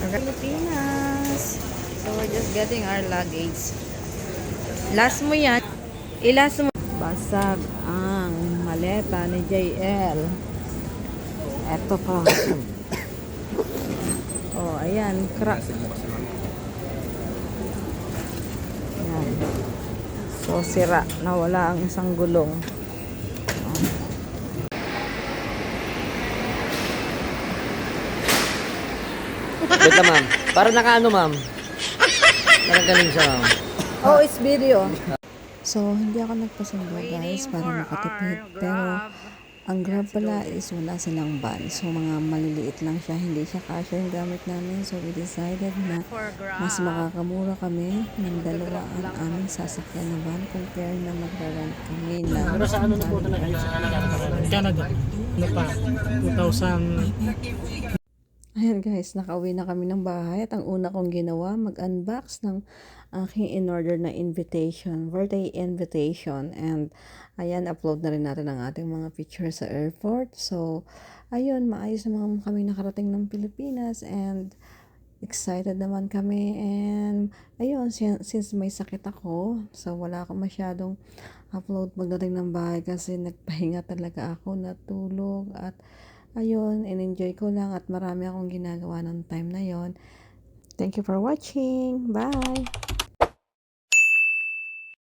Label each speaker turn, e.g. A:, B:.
A: Pilipinas. So we're just getting our luggage. Last mo yan. Ilas mo. Basag ang maleta ni JL. Eto pa. Oh, ayan. Crack. Ayan. So, sira. Nawala ang isang gulong.
B: Beta, ma'am. Para nakaano, ma'am. Parang galing siya, ma'am.
A: Oh, it's video. So, hindi ako nagpasundo guys para makatipid. Pero, ang Grab pala is wala silang van. So, mga maliliit lang siya. Hindi siya kasya yung gamit namin. So, we decided na mas makakamura kami ng dalawa ang aming sasakyan na van compare na magrarent kami na
C: Pero sa ano na po ito Canada? Ano pa? 2000.
A: Ayan guys, nakauwi na kami ng bahay at ang una kong ginawa, mag-unbox ng aking in-order na invitation, birthday invitation. And ayan, upload na rin natin ang ating mga pictures sa airport. So, ayun, maayos naman kami nakarating ng Pilipinas and excited naman kami. And ayun, since may sakit ako, so wala akong masyadong upload pagdating ng bahay kasi nagpahinga talaga ako, natulog at ayun, in-enjoy ko lang at marami akong ginagawa ng time na yon. Thank you for watching. Bye!